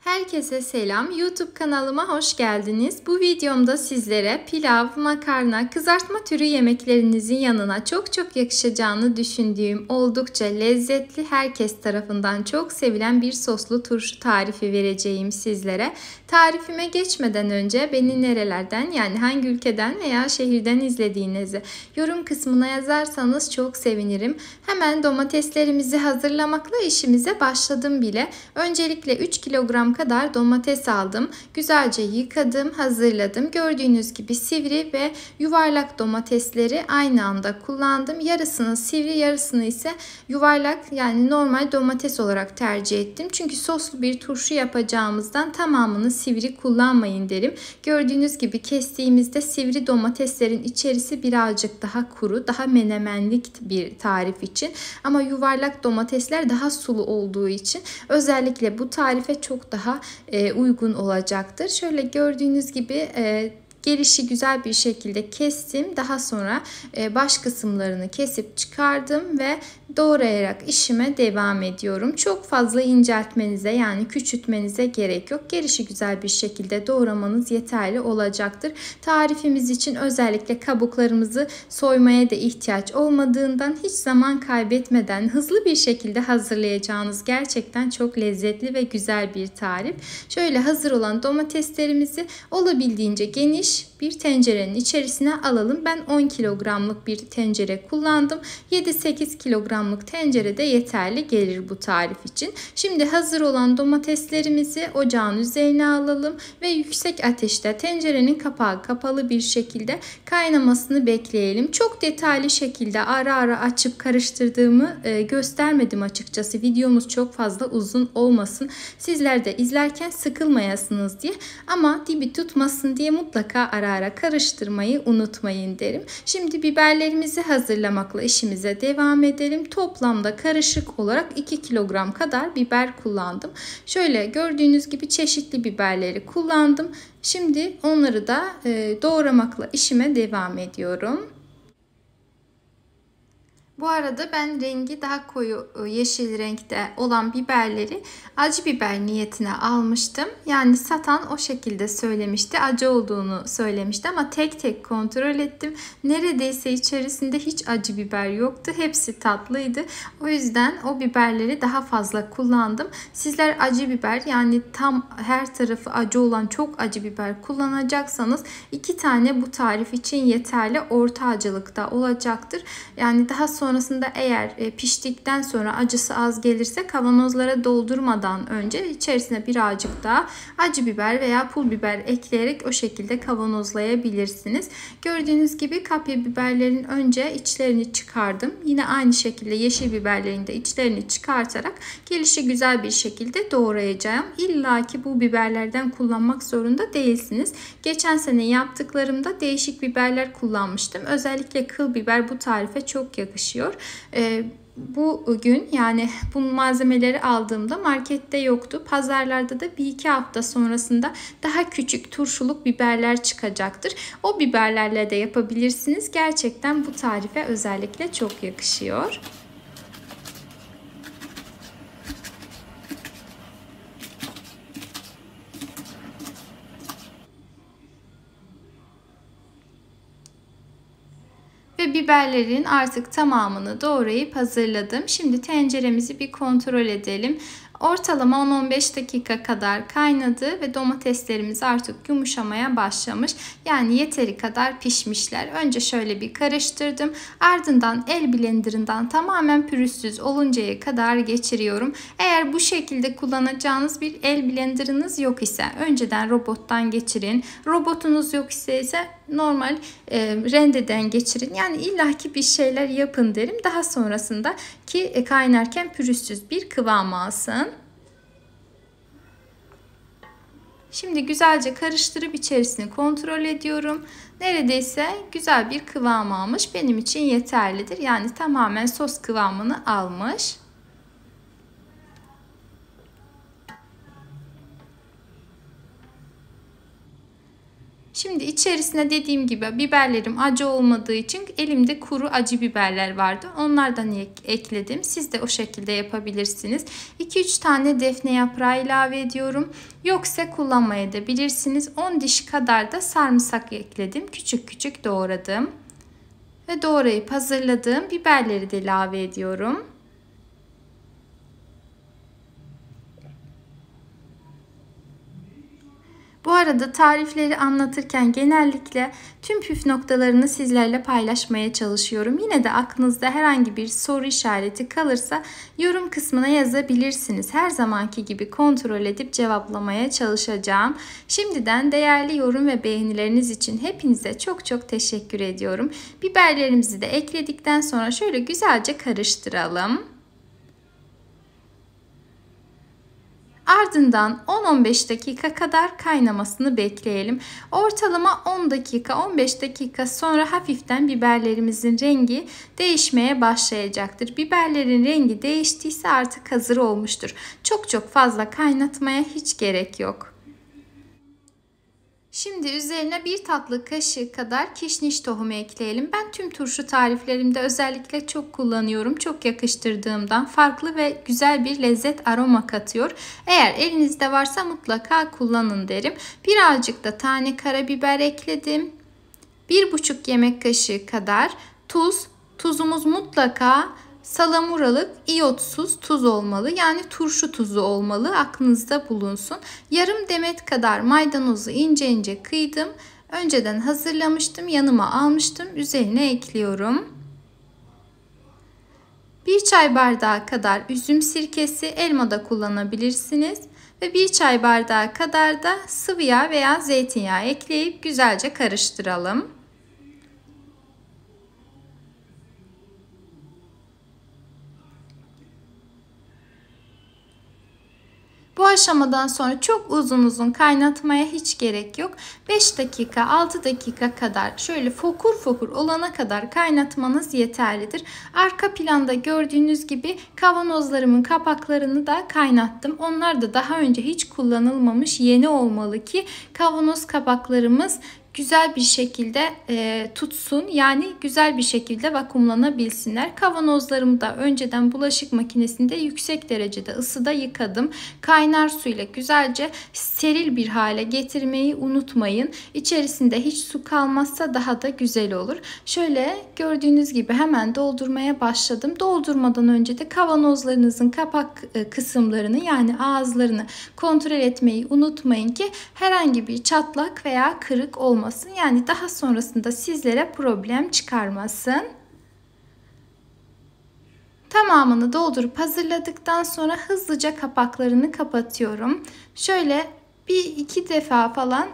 Herkese selam. YouTube kanalıma hoş geldiniz. Bu videomda sizlere pilav, makarna, kızartma türü yemeklerinizin yanına çok yakışacağını düşündüğüm oldukça lezzetli, herkes tarafından çok sevilen bir soslu turşu tarifi vereceğim sizlere. Tarifime geçmeden önce beni nerelerden, yani hangi ülkeden veya şehirden izlediğinizi yorum kısmına yazarsanız çok sevinirim. Hemen domateslerimizi hazırlamakla işimize başladım bile. Öncelikle 3 kilogram kadar domates aldım. Güzelce yıkadım, hazırladım. Gördüğünüz gibi sivri ve yuvarlak domatesleri aynı anda kullandım. Yarısını sivri, yarısını ise yuvarlak, yani normal domates olarak tercih ettim. Çünkü soslu bir turşu yapacağımızdan tamamını sivri kullanmayın derim. Gördüğünüz gibi kestiğimizde sivri domateslerin içerisi birazcık daha kuru, daha menemenlik bir tarif için. Ama yuvarlak domatesler daha sulu olduğu için özellikle bu tarife çok daha uygun olacaktır. Şöyle gördüğünüz gibi gelişi güzel bir şekilde kestim. Daha sonra baş kısımlarını kesip çıkardım ve doğrayarak işime devam ediyorum. Çok fazla inceltmenize, yani küçültmenize gerek yok. Gelişi güzel bir şekilde doğramanız yeterli olacaktır. Tarifimiz için özellikle kabuklarımızı soymaya da ihtiyaç olmadığından hiç zaman kaybetmeden hızlı bir şekilde hazırlayacağınız gerçekten çok lezzetli ve güzel bir tarif. Şöyle hazır olan domateslerimizi olabildiğince geniş bir tencerenin içerisine alalım. Ben 10 kilogramlık bir tencere kullandım. 7-8 kilogramlık tencere de yeterli gelir bu tarif için. Şimdi hazır olan domateslerimizi ocağın üzerine alalım ve yüksek ateşte tencerenin kapağı kapalı bir şekilde kaynamasını bekleyelim. Çok detaylı şekilde ara ara açıp karıştırdığımı göstermedim açıkçası. Videomuz çok fazla uzun olmasın. Sizler de izlerken sıkılmayasınız diye, ama dibi tutmasın diye mutlaka ara ara karıştırmayı unutmayın derim. Şimdi biberlerimizi hazırlamakla işimize devam edelim. Toplamda karışık olarak 2 kilogram kadar biber kullandım. Şöyle gördüğünüz gibi çeşitli biberleri kullandım. Şimdi onları da doğramakla işime devam ediyorum. Bu arada ben rengi daha koyu yeşil renkte olan biberleri acı biber niyetine almıştım. Yani satan o şekilde söylemişti. Acı olduğunu söylemişti ama tek tek kontrol ettim. Neredeyse içerisinde hiç acı biber yoktu. Hepsi tatlıydı. O yüzden o biberleri daha fazla kullandım. Sizler acı biber, yani tam her tarafı acı olan çok acı biber kullanacaksanız 2 tane bu tarif için yeterli, orta acılıkta olacaktır. Yani daha sonrasında eğer piştikten sonra acısı az gelirse kavanozlara doldurmadan önce içerisine birazcık daha acı biber veya pul biber ekleyerek o şekilde kavanozlayabilirsiniz. Gördüğünüz gibi kapya biberlerin önce içlerini çıkardım. Yine aynı şekilde yeşil biberlerin de içlerini çıkartarak gelişi güzel bir şekilde doğrayacağım. İlla ki bu biberlerden kullanmak zorunda değilsiniz. Geçen sene yaptıklarımda değişik biberler kullanmıştım. Özellikle kıl biber bu tarife çok yakışıyor. Bugün, yani bu malzemeleri aldığımda markette yoktu. Pazarlarda da 1-2 hafta sonrasında daha küçük turşuluk biberler çıkacaktır. O biberlerle de yapabilirsiniz. Gerçekten bu tarife özellikle çok yakışıyor. Ve biberlerin artık tamamını doğrayıp hazırladım. Şimdi tenceremizi bir kontrol edelim. Ortalama 10-15 dakika kadar kaynadı ve domateslerimiz artık yumuşamaya başlamış. Yani yeteri kadar pişmişler. Önce şöyle bir karıştırdım. Ardından el blenderından tamamen pürüzsüz oluncaya kadar geçiriyorum. Eğer bu şekilde kullanacağınız bir el blenderınız yok ise önceden robottan geçirin. Robotunuz yok ise normal rendeden geçirin. Yani illaki bir şeyler yapın derim. Daha sonrasında ki kaynarken pürüzsüz bir kıvam alsın. Şimdi güzelce karıştırıp içerisini kontrol ediyorum. Neredeyse güzel bir kıvam almış. Benim için yeterlidir. Yani tamamen sos kıvamını almış. Şimdi içerisine dediğim gibi biberlerim acı olmadığı için elimde kuru acı biberler vardı. Onlardan ekledim. Siz de o şekilde yapabilirsiniz. 2-3 tane defne yaprağı ilave ediyorum. Yoksa kullanmayabilirsiniz. 10 diş kadar da sarımsak ekledim. Küçük küçük doğradım. Ve doğrayıp hazırladığım biberleri de ilave ediyorum. Bu arada tarifleri anlatırken genellikle tüm püf noktalarını sizlerle paylaşmaya çalışıyorum. Yine de aklınızda herhangi bir soru işareti kalırsa yorum kısmına yazabilirsiniz. Her zamanki gibi kontrol edip cevaplamaya çalışacağım. Şimdiden değerli yorum ve beğenileriniz için hepinize çok çok teşekkür ediyorum. Biberlerimizi de ekledikten sonra şöyle güzelce karıştıralım. Ardından 10-15 dakika kadar kaynamasını bekleyelim. Ortalama 10 dakika 15 dakika sonra hafiften biberlerimizin rengi değişmeye başlayacaktır. Biberlerin rengi değiştiyse artık hazır olmuştur. Çok fazla kaynatmaya hiç gerek yok. Şimdi üzerine 1 tatlı kaşığı kadar kişniş tohumu ekleyelim. Ben tüm turşu tariflerimde özellikle çok kullanıyorum. Çok yakıştırdığımdan farklı ve güzel bir lezzet aroma katıyor. Eğer elinizde varsa mutlaka kullanın derim. Birazcık da tane karabiber ekledim. 1,5 yemek kaşığı kadar tuz. Tuzumuz mutlaka salamuralık iyotsuz tuz olmalı. Yani turşu tuzu olmalı. Aklınızda bulunsun. Yarım demet kadar maydanozu ince ince kıydım. Önceden hazırlamıştım. Yanıma almıştım. Üzerine ekliyorum. 1 çay bardağı kadar üzüm sirkesi, elma da kullanabilirsiniz. Ve 1 çay bardağı kadar da sıvı yağ veya zeytinyağı ekleyip güzelce karıştıralım. Bu aşamadan sonra çok uzun kaynatmaya hiç gerek yok. 5 dakika 6 dakika kadar şöyle fokur fokur olana kadar kaynatmanız yeterlidir. Arka planda gördüğünüz gibi kavanozlarımın kapaklarını da kaynattım. Onlar da daha önce hiç kullanılmamış, yeni olmalı ki kavanoz kapaklarımız güzel bir şekilde tutsun, yani güzel bir şekilde vakumlanabilsinler. Kavanozlarımı da önceden bulaşık makinesinde yüksek derecede ısıda yıkadım. Kaynar suyla güzelce steril bir hale getirmeyi unutmayın. İçerisinde hiç su kalmazsa daha da güzel olur. Şöyle gördüğünüz gibi hemen doldurmaya başladım. Doldurmadan önce de kavanozlarınızın kapak kısımlarını, yani ağızlarını kontrol etmeyi unutmayın ki herhangi bir çatlak veya kırık olmasın. Yani daha sonrasında sizlere problem çıkarmasın. Tamamını doldurup hazırladıktan sonra hızlıca kapaklarını kapatıyorum. Şöyle 1-2 defa falan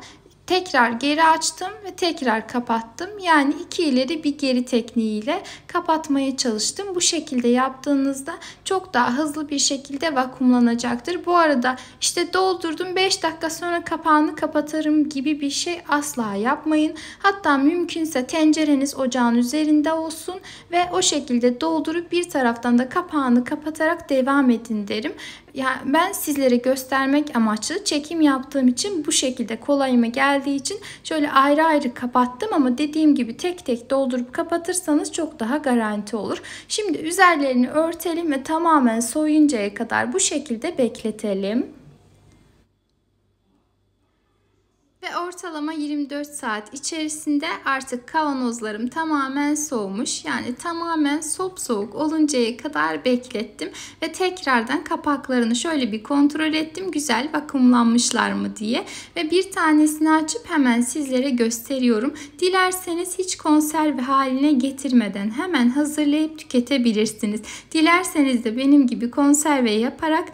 tekrar geri açtım ve tekrar kapattım. Yani 2 ileri bir geri tekniğiyle kapatmaya çalıştım. Bu şekilde yaptığınızda çok daha hızlı bir şekilde vakumlanacaktır. Bu arada işte doldurdum 5 dakika sonra kapağını kapatırım gibi bir şey asla yapmayın. Hatta mümkünse tencereniz ocağın üzerinde olsun ve o şekilde doldurup bir taraftan da kapağını kapatarak devam edin derim. Yani ben sizlere göstermek amaçlı çekim yaptığım için bu şekilde kolayıma geldiği için şöyle ayrı ayrı kapattım, ama dediğim gibi tek tek doldurup kapatırsanız çok daha garanti olur. Şimdi üzerlerini örtelim ve tamamen soyuncaya kadar bu şekilde bekletelim. Ve ortalama 24 saat içerisinde artık kavanozlarım tamamen soğumuş. Yani tamamen soğuk oluncaya kadar beklettim. Ve tekrardan kapaklarını şöyle bir kontrol ettim. Güzel vakumlanmışlar mı diye. Ve bir tanesini açıp hemen sizlere gösteriyorum. Dilerseniz hiç konserve haline getirmeden hemen hazırlayıp tüketebilirsiniz. Dilerseniz de benim gibi konserve yaparak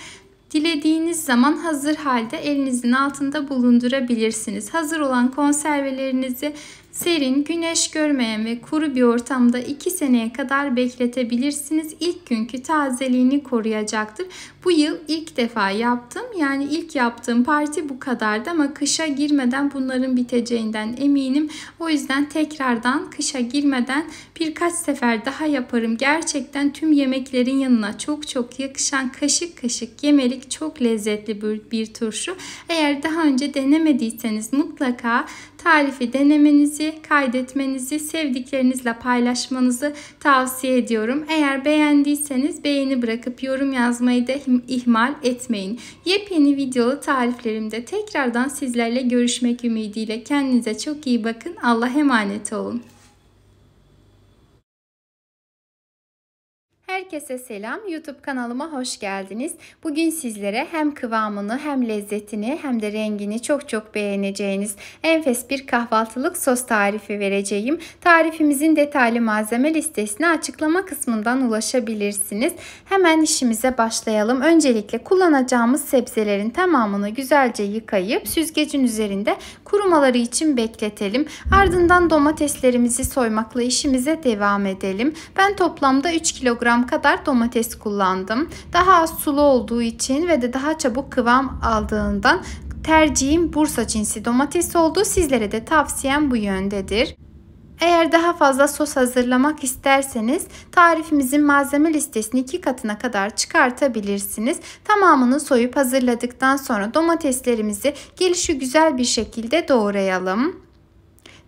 dilediğiniz zaman hazır halde elinizin altında bulundurabilirsiniz. Hazır olan konservelerinizi Serin, güneş görmeyen ve kuru bir ortamda 2 seneye kadar bekletebilirsiniz. İlk günkü tazeliğini koruyacaktır. Bu yıl ilk defa yaptım. Yani ilk yaptığım parti bu kadardı ama kışa girmeden bunların biteceğinden eminim. O yüzden tekrardan kışa girmeden birkaç sefer daha yaparım. Gerçekten tüm yemeklerin yanına çok yakışan, kaşık kaşık yemelik çok lezzetli bir turşu. Eğer daha önce denemediyseniz mutlaka tarifi denemenizi, kaydetmenizi, sevdiklerinizle paylaşmanızı tavsiye ediyorum. Eğer beğendiyseniz beğeni bırakıp yorum yazmayı da ihmal etmeyin. Yepyeni videolu tariflerimde tekrardan sizlerle görüşmek ümidiyle. Kendinize çok iyi bakın. Allah'a emanet olun. Herkese selam. YouTube kanalıma hoş geldiniz. Bugün sizlere hem kıvamını hem lezzetini hem de rengini çok beğeneceğiniz enfes bir kahvaltılık sos tarifi vereceğim. Tarifimizin detaylı malzeme listesine açıklama kısmından ulaşabilirsiniz. Hemen işimize başlayalım. Öncelikle kullanacağımız sebzelerin tamamını güzelce yıkayıp süzgecin üzerinde kurumaları için bekletelim. Ardından domateslerimizi soymakla işimize devam edelim. Ben toplamda 3 kilogram kadar domates kullandım. Daha az sulu olduğu için ve de daha çabuk kıvam aldığından tercihim Bursa cinsi domates oldu. Sizlere de tavsiyem bu yöndedir. Eğer daha fazla sos hazırlamak isterseniz tarifimizin malzeme listesini 2 katına kadar çıkartabilirsiniz. Tamamını soyup hazırladıktan sonra domateslerimizi gelişigüzel bir şekilde doğrayalım.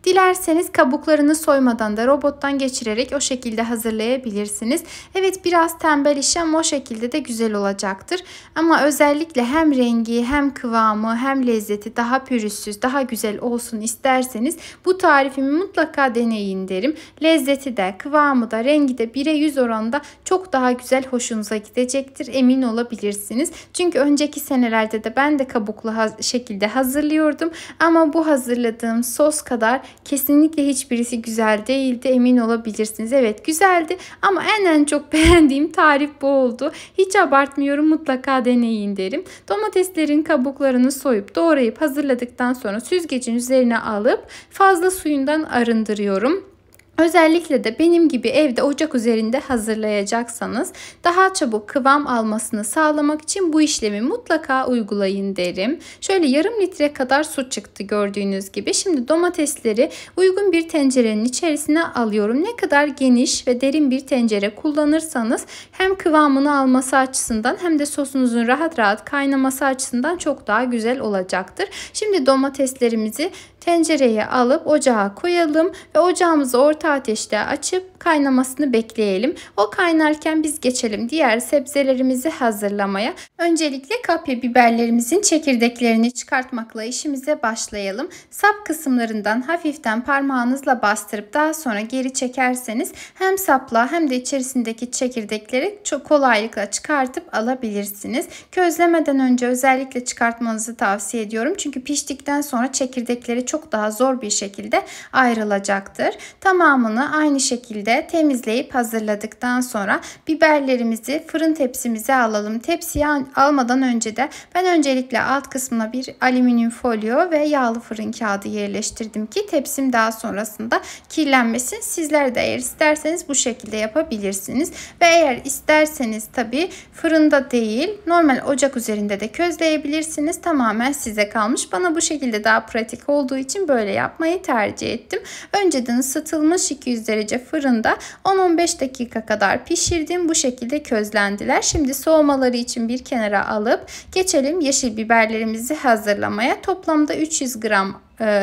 Dilerseniz kabuklarını soymadan da robottan geçirerek o şekilde hazırlayabilirsiniz. Evet, biraz tembel iş ama o şekilde de güzel olacaktır. Ama özellikle hem rengi hem kıvamı hem lezzeti daha pürüzsüz, daha güzel olsun isterseniz bu tarifimi mutlaka deneyin derim. Lezzeti de, kıvamı da, rengi de 1'e 100 oranında çok daha güzel, hoşunuza gidecektir. Emin olabilirsiniz. Çünkü önceki senelerde de ben de kabuklu şekilde hazırlıyordum. Ama bu hazırladığım sos kadar kesinlikle hiçbirisi güzel değildi, emin olabilirsiniz. Evet, güzeldi ama en çok beğendiğim tarif bu oldu. Hiç abartmıyorum, mutlaka deneyin derim. Domateslerin kabuklarını soyup doğrayıp hazırladıktan sonra süzgecin üzerine alıp fazla suyundan arındırıyorum. Özellikle de benim gibi evde ocak üzerinde hazırlayacaksanız daha çabuk kıvam almasını sağlamak için bu işlemi mutlaka uygulayın derim. Şöyle yarım litre kadar su çıktı gördüğünüz gibi. Şimdi domatesleri uygun bir tencerenin içerisine alıyorum. Ne kadar geniş ve derin bir tencere kullanırsanız hem kıvamını alması açısından hem de sosunuzun rahat kaynaması açısından çok daha güzel olacaktır. Şimdi domateslerimizi tencereye alıp ocağa koyalım ve ocağımızı orta ateşte açıp kaynamasını bekleyelim. O kaynarken biz geçelim diğer sebzelerimizi hazırlamaya. Öncelikle kapya biberlerimizin çekirdeklerini çıkartmakla işimize başlayalım. Sap kısımlarından hafiften parmağınızla bastırıp daha sonra geri çekerseniz hem sapla hem de içerisindeki çekirdekleri çok kolaylıkla çıkartıp alabilirsiniz. Közlemeden önce özellikle çıkartmanızı tavsiye ediyorum. Çünkü piştikten sonra çekirdekleri çok daha zor bir şekilde ayrılacaktır. Tamamını aynı şekilde temizleyip hazırladıktan sonra biberlerimizi fırın tepsimize alalım. Tepsiye almadan önce de ben öncelikle alt kısmına bir alüminyum folyo ve yağlı fırın kağıdı yerleştirdim ki tepsim daha sonrasında kirlenmesin. Sizler de eğer isterseniz bu şekilde yapabilirsiniz. Ve eğer isterseniz tabi fırında değil normal ocak üzerinde de közleyebilirsiniz. Tamamen size kalmış. Bana bu şekilde daha pratik olduğu için böyle yapmayı tercih ettim. Önceden ısıtılmış 200 derece fırında 10-15 dakika kadar pişirdim. Bu şekilde közlendiler. Şimdi soğumaları için bir kenara alıp geçelim yeşil biberlerimizi hazırlamaya. Toplamda 300 gram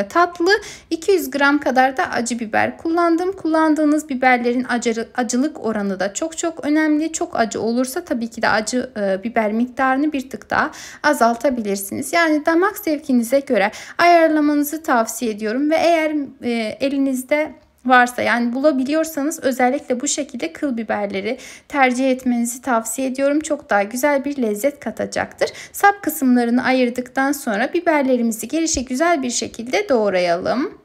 tatlı, 200 gram kadar da acı biber kullandım. Kullandığınız biberlerin acılık oranı da çok önemli. Çok acı olursa tabii ki de acı biber miktarını bir tık daha azaltabilirsiniz. Yani damak zevkinize göre ayarlamanızı tavsiye ediyorum ve eğer elinizde varsa, yani bulabiliyorsanız özellikle bu şekilde kıl biberleri tercih etmenizi tavsiye ediyorum. Çok daha güzel bir lezzet katacaktır. Sap kısımlarını ayırdıktan sonra biberlerimizi gelişigüzel bir şekilde doğrayalım.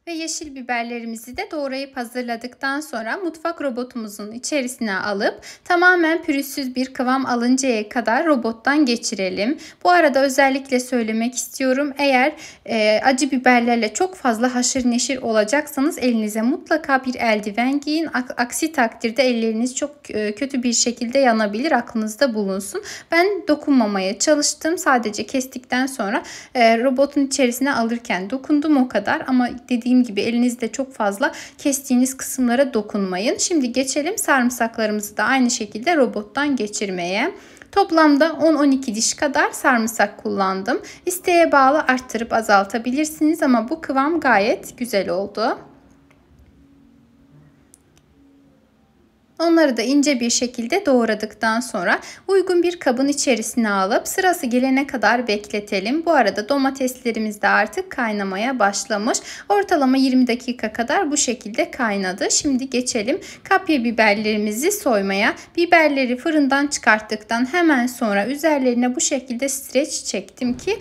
Ve yeşil biberlerimizi de doğrayıp hazırladıktan sonra mutfak robotumuzun içerisine alıp tamamen pürüzsüz bir kıvam alıncaya kadar robottan geçirelim. Bu arada özellikle söylemek istiyorum. Eğer acı biberlerle çok fazla haşır neşir olacaksanız elinize mutlaka bir eldiven giyin. Aksi takdirde elleriniz çok kötü bir şekilde yanabilir. Aklınızda bulunsun. Ben dokunmamaya çalıştım. Sadece kestikten sonra robotun içerisine alırken dokundum o kadar. Ama dediğim gibi elinizde çok fazla kestiğiniz kısımlara dokunmayın. Şimdi geçelim sarımsaklarımızı da aynı şekilde robottan geçirmeye. Toplamda 10-12 diş kadar sarımsak kullandım. İsteğe bağlı arttırıp azaltabilirsiniz ama bu kıvam gayet güzel oldu. Onları da ince bir şekilde doğradıktan sonra uygun bir kabın içerisine alıp sırası gelene kadar bekletelim. Bu arada domateslerimiz de artık kaynamaya başlamış. Ortalama 20 dakika kadar bu şekilde kaynadı. Şimdi geçelim kapya biberlerimizi soymaya. Biberleri fırından çıkarttıktan hemen sonra üzerlerine bu şekilde streç çektim ki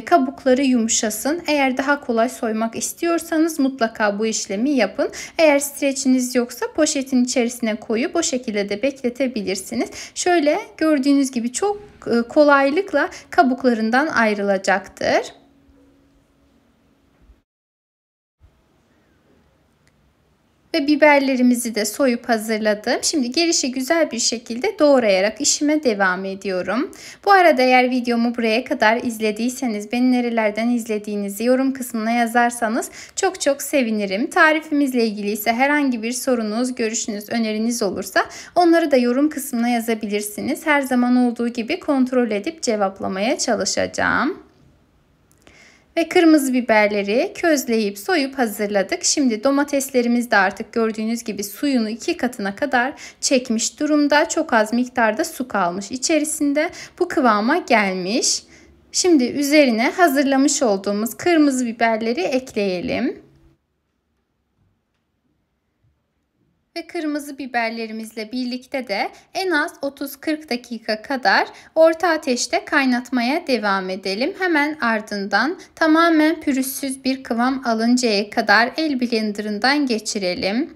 kabukları yumuşasın. Eğer daha kolay soymak istiyorsanız mutlaka bu işlemi yapın. Eğer streçiniz yoksa poşetin içerisine koyup o şekilde de bekletebilirsiniz. Şöyle gördüğünüz gibi çok kolaylıkla kabuklarından ayrılacaktır. Ve biberlerimizi de soyup hazırladım. Şimdi gelişi güzel bir şekilde doğrayarak işime devam ediyorum. Bu arada eğer videomu buraya kadar izlediyseniz, beni nerelerden izlediğinizi yorum kısmına yazarsanız çok çok sevinirim. Tarifimizle ilgili ise herhangi bir sorunuz, görüşünüz, öneriniz olursa onları da yorum kısmına yazabilirsiniz. Her zaman olduğu gibi kontrol edip cevaplamaya çalışacağım. Ve kırmızı biberleri közleyip soyup hazırladık. Şimdi domateslerimiz de artık gördüğünüz gibi suyunu 2 katına kadar çekmiş durumda. Çok az miktarda su kalmış içerisinde. Bu kıvama gelmiş. Şimdi üzerine hazırlamış olduğumuz kırmızı biberleri ekleyelim. Ve kırmızı biberlerimizle birlikte de en az 30-40 dakika kadar orta ateşte kaynatmaya devam edelim. Hemen ardından tamamen pürüzsüz bir kıvam alıncaya kadar el blenderından geçirelim.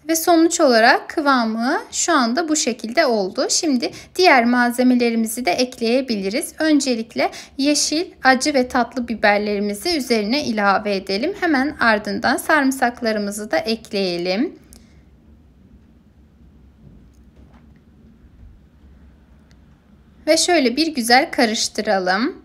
Ve sonuç olarak kıvamı şu anda bu şekilde oldu. Şimdi diğer malzemelerimizi de ekleyebiliriz. Öncelikle yeşil, acı ve tatlı biberlerimizi üzerine ilave edelim. Hemen ardından sarımsaklarımızı da ekleyelim. Ve şöyle bir güzel karıştıralım.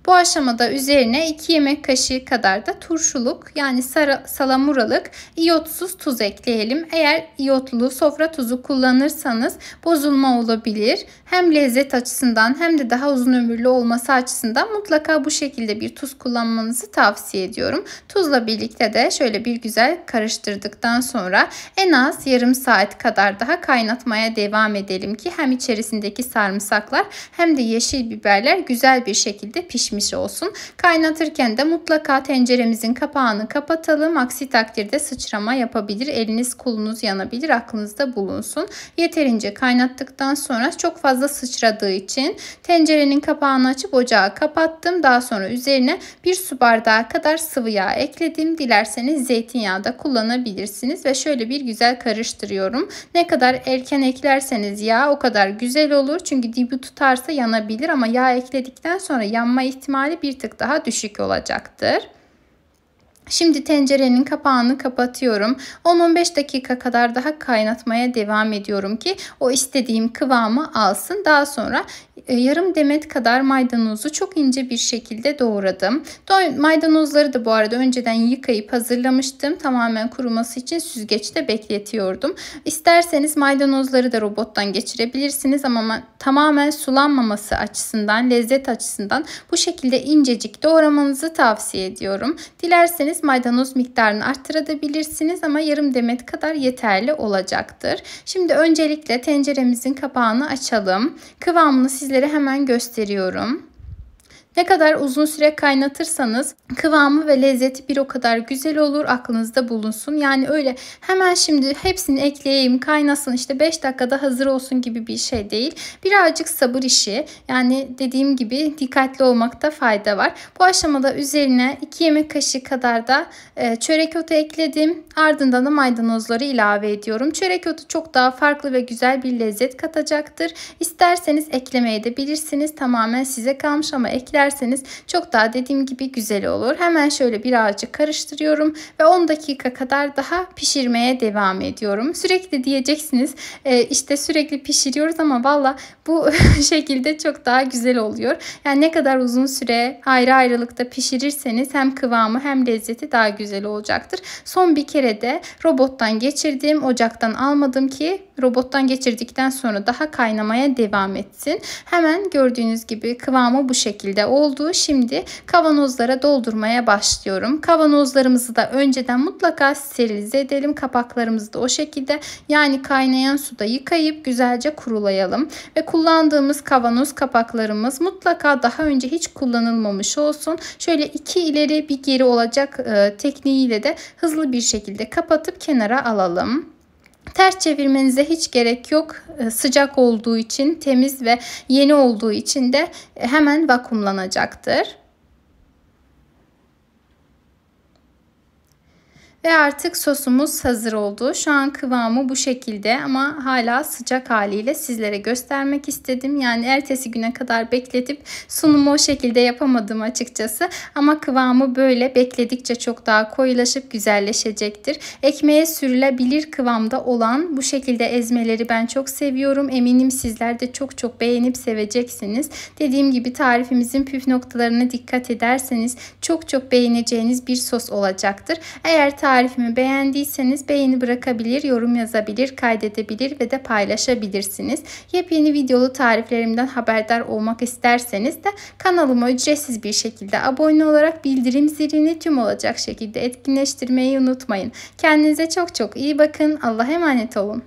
Bu aşamada üzerine 2 yemek kaşığı kadar da turşuluk yani salamuralık iyotsuz tuz ekleyelim. Eğer iyotlu sofra tuzu kullanırsanız bozulma olabilir. Hem lezzet açısından hem de daha uzun ömürlü olması açısından mutlaka bu şekilde bir tuz kullanmanızı tavsiye ediyorum. Tuzla birlikte de şöyle bir güzel karıştırdıktan sonra en az yarım saat kadar daha kaynatmaya devam edelim ki hem içerisindeki sarımsaklar hem de yeşil biberler güzel bir şekilde pişmiş olsun. Kaynatırken de mutlaka tenceremizin kapağını kapatalım. Aksi takdirde sıçrama yapabilir. Eliniz kolunuz yanabilir. Aklınızda bulunsun. Yeterince kaynattıktan sonra çok fazla sıçradığı için tencerenin kapağını açıp ocağı kapattım. Daha sonra üzerine 1 su bardağı kadar sıvı yağ ekledim. Dilerseniz zeytinyağı da kullanabilirsiniz ve şöyle bir güzel karıştırıyorum. Ne kadar erken eklerseniz yağ o kadar güzel olur. Çünkü dibi tutarsa yanabilir ama yağ ekledikten sonra yanma ihtimali bir tık daha düşük olacaktır. Şimdi tencerenin kapağını kapatıyorum. 10-15 dakika kadar daha kaynatmaya devam ediyorum ki o istediğim kıvamı alsın. Daha sonra yarım demet kadar maydanozu çok ince bir şekilde doğradım. Maydanozları da bu arada önceden yıkayıp hazırlamıştım. Tamamen kuruması için süzgeçte bekletiyordum. İsterseniz maydanozları da robottan geçirebilirsiniz ama tamamen sulanmaması açısından, lezzet açısından bu şekilde incecik doğramanızı tavsiye ediyorum. Dilerseniz maydanoz miktarını arttırabilirsiniz ama yarım demet kadar yeterli olacaktır. Şimdi öncelikle tenceremizin kapağını açalım. Kıvamını sizlere hemen gösteriyorum. Ne kadar uzun süre kaynatırsanız kıvamı ve lezzeti bir o kadar güzel olur. Aklınızda bulunsun. Yani öyle hemen şimdi hepsini ekleyeyim, kaynasın, işte 5 dakikada hazır olsun gibi bir şey değil. Birazcık sabır işi. Yani dediğim gibi dikkatli olmakta fayda var. Bu aşamada üzerine 2 yemek kaşığı kadar da çörek otu ekledim. Ardından da maydanozları ilave ediyorum. Çörek otu çok daha farklı ve güzel bir lezzet katacaktır. İsterseniz eklemeye de bilirsiniz. Tamamen size kalmış ama eklerseniz çok daha dediğim gibi güzel olur. Hemen şöyle birazcık karıştırıyorum ve 10 dakika kadar daha pişirmeye devam ediyorum. Sürekli diyeceksiniz işte sürekli pişiriyoruz ama valla bu şekilde çok daha güzel oluyor. Yani ne kadar uzun süre ayrı ayrılıkta pişirirseniz hem kıvamı hem lezzeti daha güzel olacaktır. Son bir kere de robottan geçirdim. Ocaktan almadım ki robottan geçirdikten sonra daha kaynamaya devam etsin. Hemen gördüğünüz gibi kıvamı bu şekilde oldu. Şimdi kavanozlara doldurmaya başlıyorum. Kavanozlarımızı da önceden mutlaka sterilize edelim. Kapaklarımızı da o şekilde, yani kaynayan suda yıkayıp güzelce kurulayalım. Ve kullandığımız kavanoz kapaklarımız mutlaka daha önce hiç kullanılmamış olsun. Şöyle 2 ileri bir geri olacak tekniğiyle de hızlı bir şekilde kapatıp kenara alalım. Ters çevirmenize hiç gerek yok. Sıcak olduğu için, temiz ve yeni olduğu için de hemen vakumlanacaktır. Ve artık sosumuz hazır oldu. Şu an kıvamı bu şekilde ama hala sıcak haliyle sizlere göstermek istedim. Yani ertesi güne kadar bekletip sunumu o şekilde yapamadım açıkçası. Ama kıvamı böyle bekledikçe çok daha koyulaşıp güzelleşecektir. Ekmeğe sürülebilir kıvamda olan bu şekilde ezmeleri ben çok seviyorum. Eminim sizler de çok beğenip seveceksiniz. Dediğim gibi tarifimizin püf noktalarına dikkat ederseniz çok beğeneceğiniz bir sos olacaktır. Eğer tarifimi beğendiyseniz beğeni bırakabilir, yorum yazabilir, kaydedebilir ve de paylaşabilirsiniz. Yepyeni videolu tariflerimden haberdar olmak isterseniz de kanalıma ücretsiz bir şekilde abone olarak bildirim zilini tüm olacak şekilde etkinleştirmeyi unutmayın. Kendinize çok iyi bakın. Allah'a emanet olun.